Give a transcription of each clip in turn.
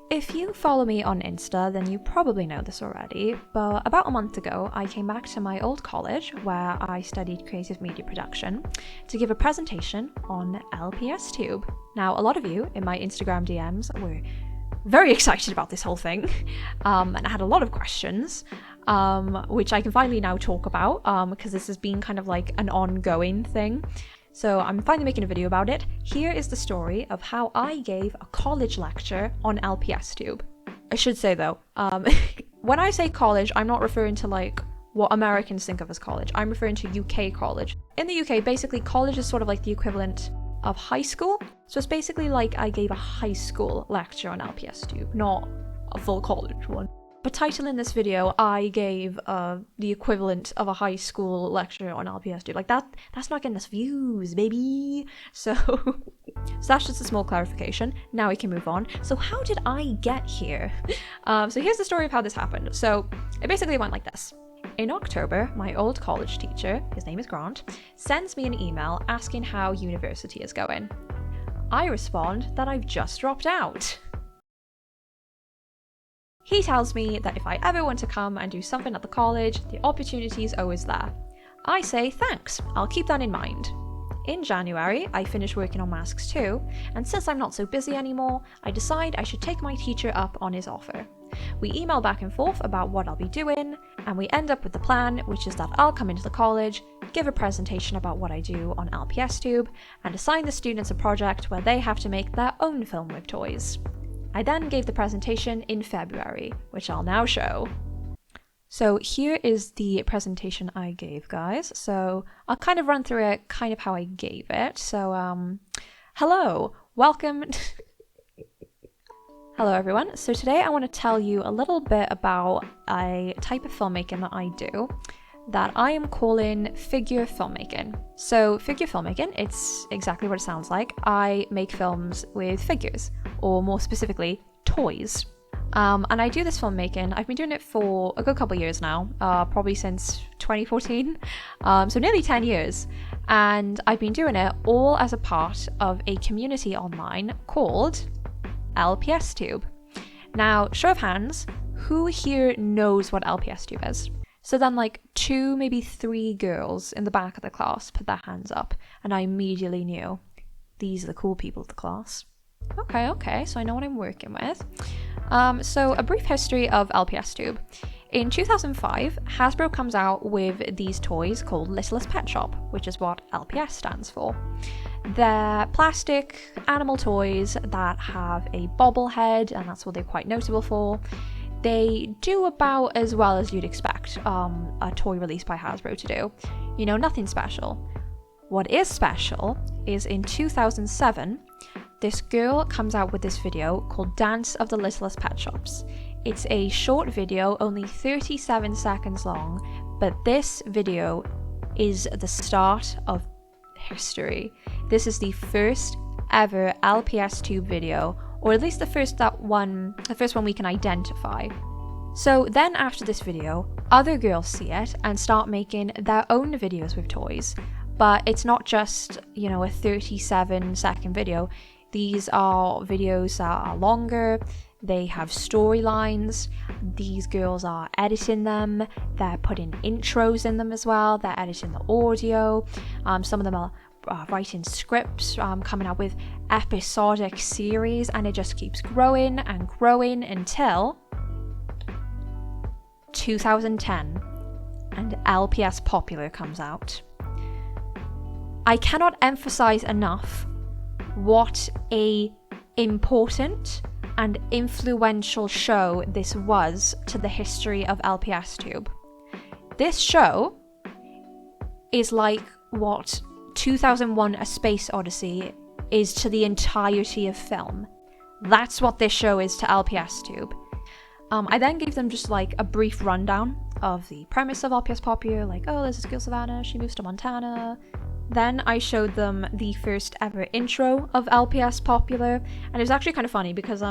If you follow me on Insta, then you probably know this already, but about a month ago, I came back to my old college where I studied creative media production to give a presentation on LPSTUBE. Now, a lot of you in my Instagram DMs were very excited about this whole thing, and I had a lot of questions, which I can finally now talk about, because this has been kind of like an ongoing thing. So I'm finally making a video about it. Here is the story of how I gave a college lecture on LPSTUBE. I should say though, when I say college, I'm not referring to like what Americans think of as college. I'm referring to UK college. In the UK, basically college is sort of like the equivalent of high school. So it's basically like I gave a high school lecture on LPSTUBE, not a full college one. But titling this video, I gave the equivalent of a high school lecture on LPSTUBE. Like that's not getting us views, baby. So that's just a small clarification. Now we can move on. So how did I get here? So here's the story of how this happened. So it basically went like this. In October, my old college teacher, his name is Grant, sends me an email asking how university is going. I respond that I've just dropped out. He tells me that if I ever want to come and do something at the college, the opportunity is always there. I say thanks, I'll keep that in mind. In January, I finish working on Masks 2, and since I'm not so busy anymore, I decide I should take my teacher up on his offer. We email back and forth about what I'll be doing, and we end up with the plan, which is that I'll come into the college, give a presentation about what I do on LPSTUBE, and assign the students a project where they have to make their own film with toys. I then gave the presentation in February, which I'll now show. So here is the presentation I gave, guys. So I'll kind of run through it, kind of how I gave it. So, hello, welcome. Hello everyone. So today I want to tell you a little bit about a type of filmmaking that I do that I am calling figure filmmaking. So figure filmmaking, it's exactly what it sounds like. I make films with figures, or more specifically, toys. And I do this filmmaking, I've been doing it for a good couple of years now, probably since 2014, so nearly 10 years. And I've been doing it all as a part of a community online called LPSTUBE. Now, show of hands, who here knows what LPSTUBE is? So then like 2, maybe 3 girls in the back of the class put their hands up, and I immediately knew these are the cool people of the class. Okay, so I know what I'm working with. So a brief history of LPSTUBE. In 2005, Hasbro comes out with these toys called Littlest Pet Shop, which is what LPS stands for. They're plastic animal toys that have a bobblehead, and that's what they're quite notable for. They do about as well as you'd expect a toy released by Hasbro to do. You know, nothing special. What is special is in 2007, this girl comes out with this video called Dance of the Littlest Pet Shops. It's a short video, only 37 seconds long, but this video is the start of history. This is the first ever LPSTUBE video, or at least the first one we can identify. So then after this video, other girls see it and start making their own videos with toys. But it's not just, you know, a 37-second video. These are videos that are longer, they have storylines, these girls are editing them, they're putting intros in them as well, they're editing the audio, some of them are writing scripts, coming out with episodic series, and it just keeps growing and growing until 2010 and LPS Popular comes out. I cannot emphasize enough what a important and influential show this was to the history of LPSTUBE. This show is like what 2001 A Space Odyssey is to the entirety of film. That's what this show is to LPSTUBE. I then gave them just like a brief rundown of the premise of LPS Popular, like, oh, there's this girl Savannah, she moves to Montana. Then I showed them the first ever intro of LPS Popular, and it was actually kind of funny because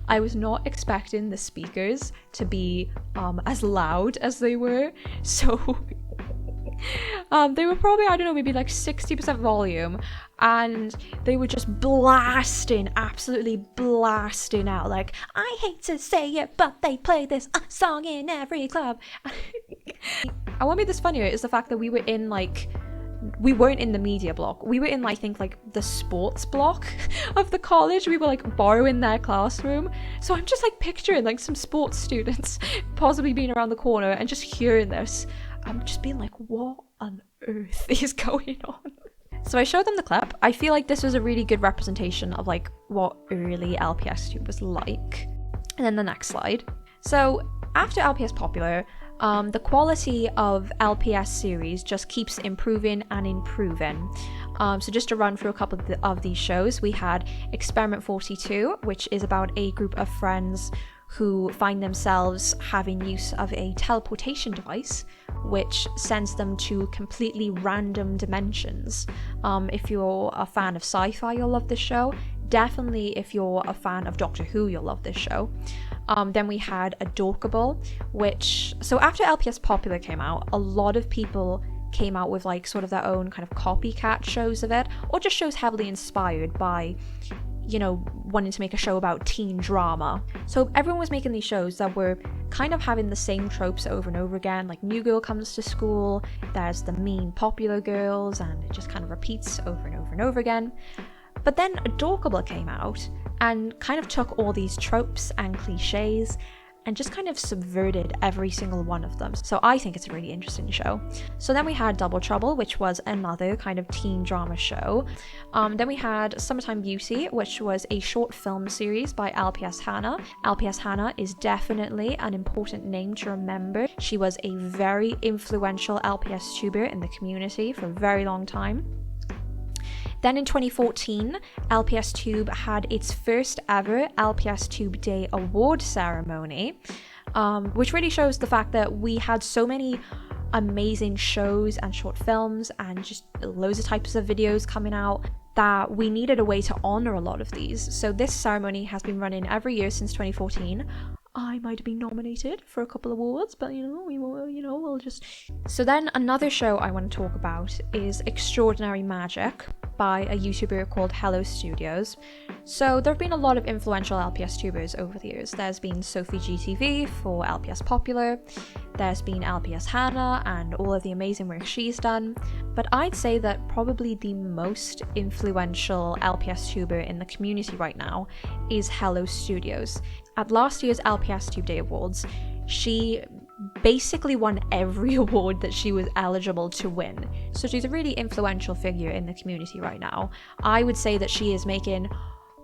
I was not expecting the speakers to be as loud as they were, so They were probably, I don't know, maybe like 60% volume, and they were just absolutely blasting out, like, I hate to say it, but they play this song in every club. And what made this funnier is the fact that we weren't in the media block. We were in, I think, like the sports block of the college. We were like borrowing their classroom. So I'm just like picturing like some sports students possibly being around the corner and just hearing this. I'm just being like, what on earth is going on? So I showed them the clip. I feel like this was a really good representation of like what early LPSTube was like. And then the next slide. So after LPS Popular, the quality of LPS series just keeps improving and improving. So just to run through a couple of these shows, we had Experiment 42, which is about a group of friends who find themselves having use of a teleportation device, which sends them to completely random dimensions. If you're a fan of sci-fi, you'll love this show. Definitely if you're a fan of Doctor Who, you'll love this show. Then we had Adorkable, which, so after LPS Popular came out, a lot of people came out with like sort of their own kind of copycat shows of it, or just shows heavily inspired by, you know, wanting to make a show about teen drama. So everyone was making these shows that were kind of having the same tropes over and over again, like New Girl comes to school, there's the mean popular girls, and it just kind of repeats over and over and over again. But then Adorkable came out and kind of took all these tropes and cliches and just kind of subverted every single one of them. So I think it's a really interesting show. So then we had Double Trouble, which was another kind of teen drama show. Then we had Summertime Beauty, which was a short film series by LPS Hannah. LPS Hannah is definitely an important name to remember. She was a very influential LPS tuber in the community for a very long time. Then in 2014, LPSTUBE had its first ever LPSTUBE Day award ceremony, which really shows the fact that we had so many amazing shows and short films and just loads of types of videos coming out that we needed a way to honor a lot of these. So this ceremony has been running every year since 2014. I might have been nominated for a couple of awards, but we'll just... So then another show I want to talk about is Extraordinary Magic by a YouTuber called Hello Studios. So there have been a lot of influential LPS tubers over the years. There's been Sophie GTV for LPS Popular, there's been LPS Hannah and all of the amazing work she's done, but I'd say that probably the most influential LPS tuber in the community right now is Hello Studios. At last year's LPS Tube Day Awards, she basically won every award that she was eligible to win. So she's a really influential figure in the community right now. I would say that she is making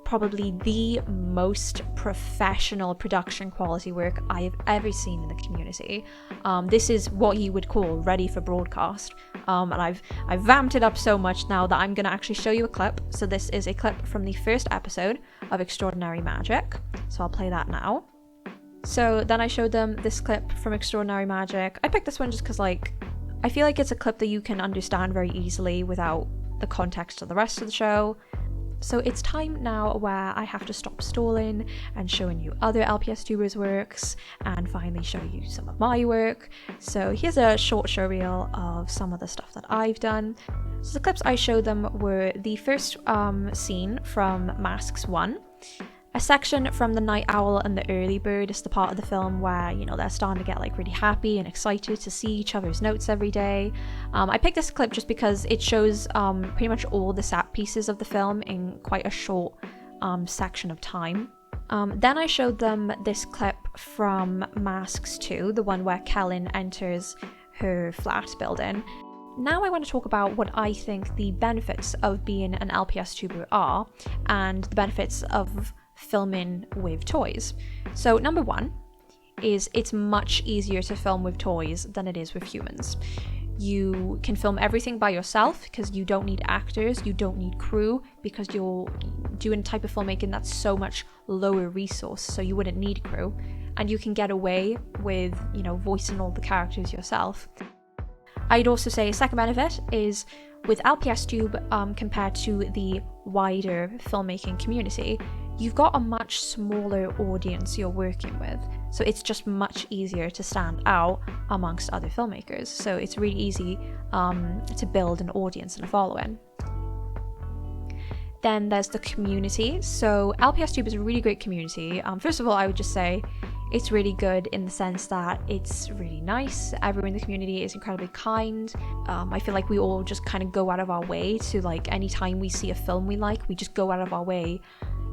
probably the most professional production quality work I have ever seen in the community. This is what you would call ready for broadcast. And I've vamped it up so much now that I'm gonna actually show you a clip. So this is a clip from the first episode of Extraordinary Magic. So I'll play that now. So then I showed them this clip from Extraordinary Magic. I picked this one just because, like, I feel like it's a clip that you can understand very easily without the context of the rest of the show. So it's time now where I have to stop stalling and showing you other LPS tubers' works and finally show you some of my work. So here's a short showreel of some of the stuff that I've done. So the clips I showed them were the first scene from Masks 1, a section from The Night Owl and the Early Bird. Is the part of the film where, you know, they're starting to get like really happy and excited to see each other's notes every day. I picked this clip just because it shows pretty much all the set pieces of the film in quite a short section of time. Then I showed them this clip from Masks 2, the one where Kellen enters her flat building. Now I want to talk about what I think the benefits of being an LPS tuber are, and the benefits of filming with toys. So number one is it's much easier to film with toys than it is with humans. You can film everything by yourself because you don't need actors, you don't need crew, because you're doing a type of filmmaking that's so much lower resource, so you wouldn't need crew, and you can get away with, you know, voicing all the characters yourself. I'd also say a second benefit is with LPSTube compared to the wider filmmaking community, you've got a much smaller audience you're working with. So it's just much easier to stand out amongst other filmmakers. So it's really easy to build an audience and a following. Then there's the community. So LPSTUBE is a really great community. First of all, I would just say it's really good in the sense that it's really nice. Everyone in the community is incredibly kind. I feel like we all just kind of go out of our way to, like, anytime we see a film we like, we just go out of our way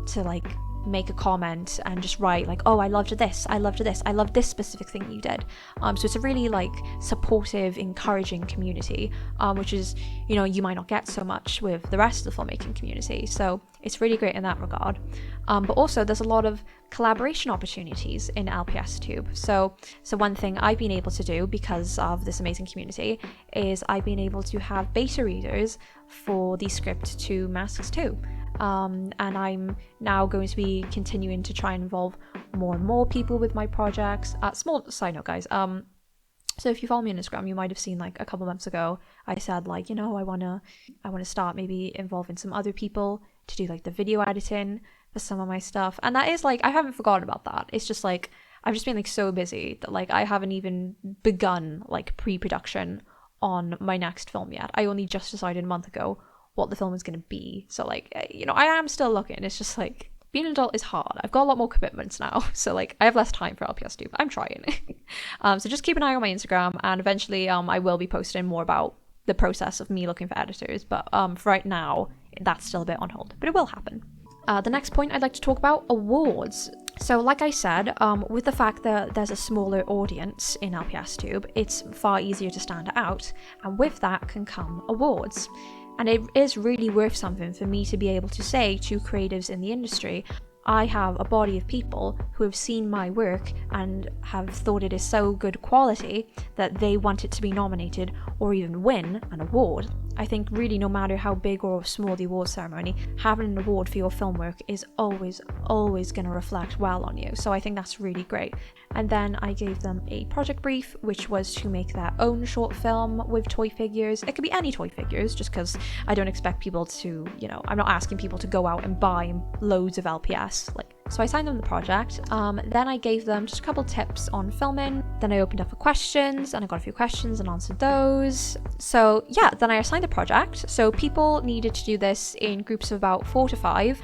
to, like, make a comment and just write, like, oh, I loved this, I loved this, I loved this specific thing you did. So it's a really, like, supportive, encouraging community, which is, you know, you might not get so much with the rest of the filmmaking community. So it's really great in that regard. But also there's a lot of collaboration opportunities in LPSTUBE. So one thing I've been able to do because of this amazing community is I've been able to have beta readers for the script to Masks 2. And I'm now going to be continuing to try and involve more and more people with my projects. Small side note, guys. So if you follow me on Instagram, you might have seen, like, a couple months ago, I said, like, you know, I wanna start maybe involving some other people to do, like, the video editing for some of my stuff. And that is, like, I haven't forgotten about that. It's just, like, I've just been, like, so busy that, like, I haven't even begun, like, pre-production on my next film yet. I only just decided a month ago what the film is going to be. So, like, you know, I am still looking. It's just, like, being an adult is hard. I've got a lot more commitments now. So, like, I have less time for LPSTube. I'm trying. So just keep an eye on my Instagram, and eventually I will be posting more about the process of me looking for editors. But for right now, that's still a bit on hold. But it will happen. The next point I'd like to talk about, awards. So like I said, with the fact that there's a smaller audience in LPSTube, it's far easier to stand out. And with that can come awards. And it is really worth something for me to be able to say to creatives in the industry, I have a body of people who have seen my work and have thought it is so good quality that they want it to be nominated or even win an award. I think really no matter how big or small the award ceremony, having an award for your film work is always going to reflect well on you. So I think that's really great. And then I gave them a project brief, which was to make their own short film with toy figures. It could be any toy figures, just because I don't expect people to, you know, I'm not asking people to go out and buy loads of LPS. Like, so I signed them the project. Then I gave them just a couple tips on filming. Then I opened up for questions, and I got a few questions and answered those. So yeah, then I assigned the project. So people needed to do this in groups of about 4 to 5.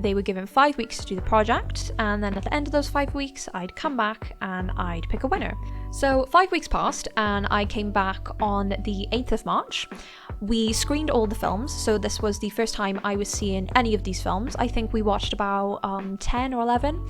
They were given 5 weeks to do the project, and then at the end of those 5 weeks, I'd come back and I'd pick a winner. So 5 weeks passed, and I came back on the 8th of March. We screened all the films, so this was the first time I was seeing any of these films. I think we watched about 10 or 11.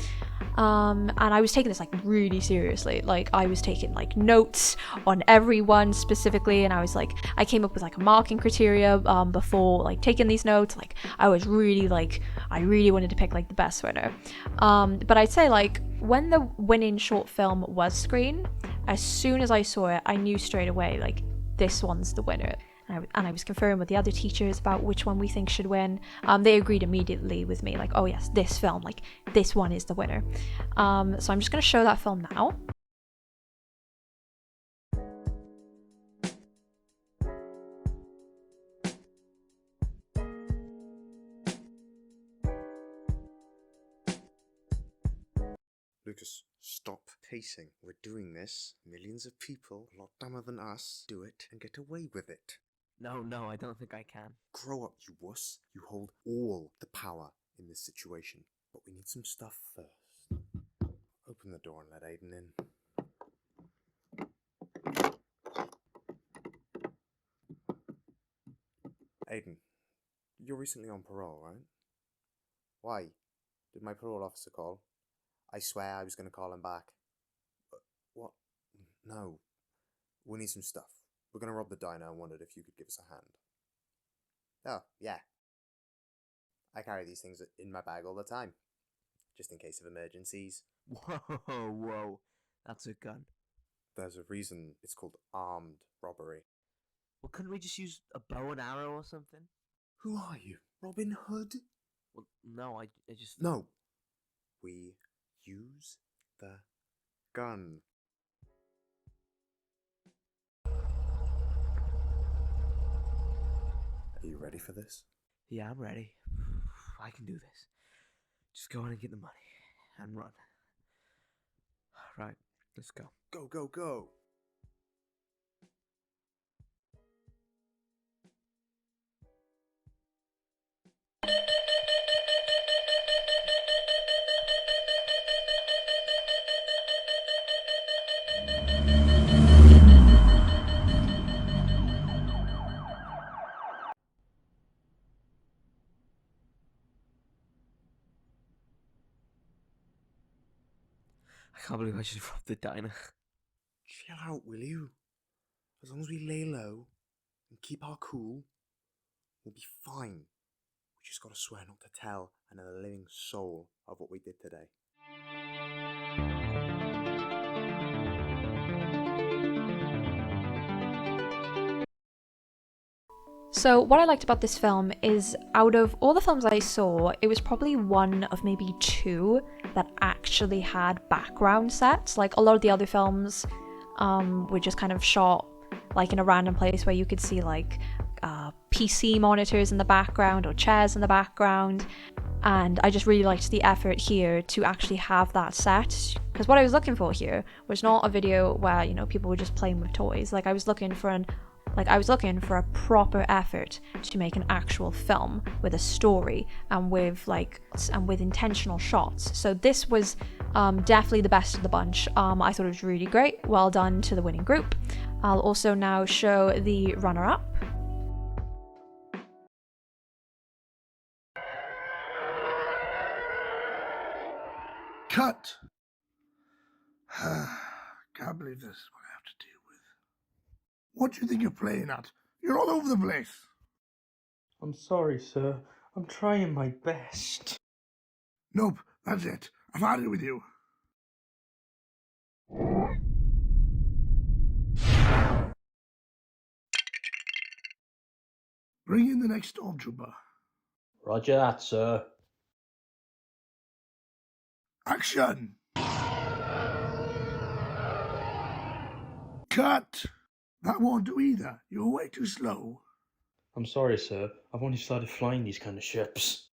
And I was taking this, like, really seriously. Like, I was taking, like, notes on everyone specifically, and I was, like, I came up with, like, a marking criteria before, like, taking these notes. Like, I was really, like, I really wanted to pick, like, the best winner. But I'd say, like, when the winning short film was screened, as soon as I saw it, I knew straight away, like, this one's the winner. And I was conferring with the other teachers about which one we think should win. They agreed immediately with me, like, oh yes, this film, like, this one is the winner. So I'm just going to show that film now. Lucas, stop pacing. We're doing this. Millions of people, a lot dumber than us, do it and get away with it. No, I don't think I can. Grow up, you wuss. You hold all the power in this situation. But we need some stuff first. Open the door and let Aiden in. Aiden, you're recently on parole, right? Why? Did my parole officer call? I swear I was going to call him back. What? No. We need some stuff. We're going to rob the diner and wondered if you could give us a hand. Oh, yeah. I carry these things in my bag all the time. Just in case of emergencies. Whoa. That's a gun. There's a reason it's called armed robbery. Well, couldn't we just use a bow and arrow or something? Who are you? Robin Hood? Well, no, I just... No. We use the gun. Are you ready for this? Yeah, I'm ready. I can do this. Just go on and get the money and run. Right, let's go. Go, go, go. I can't believe I just robbed the diner. Chill out, will you? As long as we lay low and keep our cool, we'll be fine. We just gotta swear not to tell another living soul of what we did today. So what I liked about this film is out of all the films I saw, it was probably one of maybe two that actually had background sets. Like a lot of the other films were just kind of shot like in a random place where you could see like PC monitors in the background or chairs in the background. And I just really liked the effort here to actually have that set, because what I was looking for here was not a video where, you know, people were just playing with toys. Like I was looking for a proper effort to make an actual film with a story and with intentional shots. So this was definitely the best of the bunch. I thought it was really great. Well done to the winning group. I'll also now show the runner-up. Cut! Can't believe this is what I have to deal with. What do you think you're playing at? You're all over the place. I'm sorry, sir. I'm trying my best. Nope, that's it. I've had it with you. Bring in the next stormtrooper. Roger that, sir. Action! Cut! That won't do either. You're way too slow. I'm sorry, sir. I've only started flying these kind of ships.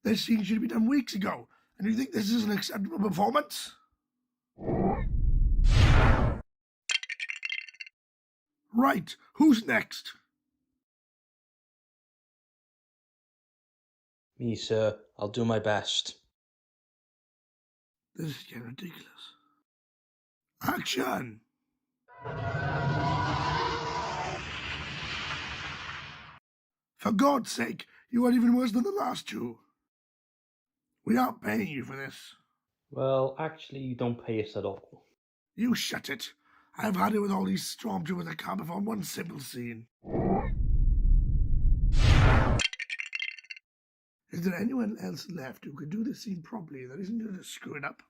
This scene should have been done weeks ago, and you think this is an acceptable performance? Right, who's next? Me, sir. I'll do my best. This is getting ridiculous. Action! For God's sake, you are even worse than the last two. We aren't paying you for this. Well, actually, you don't pay us at all. You shut it. I've had it with all these stormtroopers that can't perform one simple scene. Is there anyone else left who could do this scene properly that isn't going to screw it up?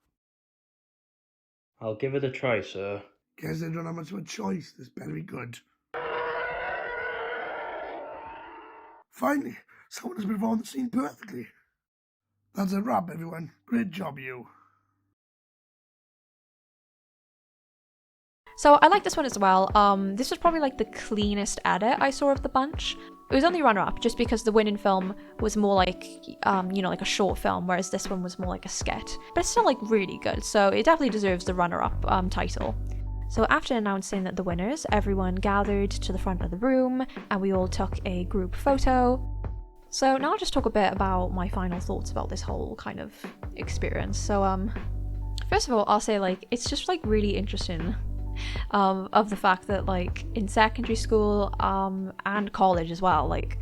I'll give it a try, sir. Guess they don't have much of a choice. This better be good. Finally, someone has performed the scene perfectly. That's a wrap, everyone. Great job, you. So I like this one as well. This was probably like the cleanest edit I saw of the bunch. It was only runner-up just because the winning film was more like, like a short film, whereas this one was more like a skit. But it's still like really good, so it definitely deserves the runner-up title. So after announcing the winners, everyone gathered to the front of the room and we all took a group photo. So now I'll just talk a bit about my final thoughts about this whole kind of experience. So first of all, I'll say like it's just like really interesting of the fact that like in secondary school and college as well, like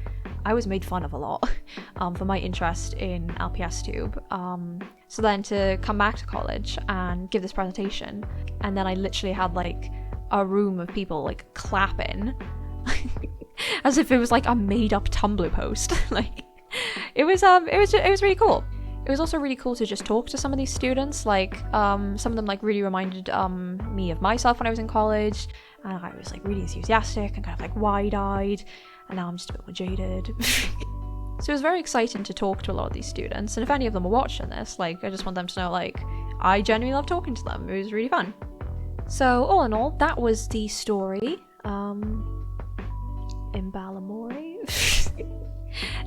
I was made fun of a lot for my interest in LPSTUBE. So then to come back to college and give this presentation, and then I literally had like a room of people like clapping as if it was like a made-up Tumblr post. Like it was really cool. It was also really cool to just talk to some of these students. Like some of them like really reminded me of myself when I was in college, and I was like really enthusiastic and kind of like wide-eyed, and now I'm just a bit more jaded. So it was very exciting to talk to a lot of these students, and if any of them are watching this, like I just want them to know like I genuinely love talking to them. It was really fun. So all in all, that was the story. in Ballamore.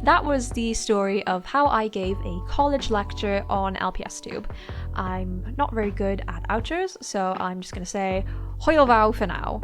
That was the story of how I gave a college lecture on LPSTUBE. I'm not very good at outros, so I'm just gonna say Hwyl fawr for now.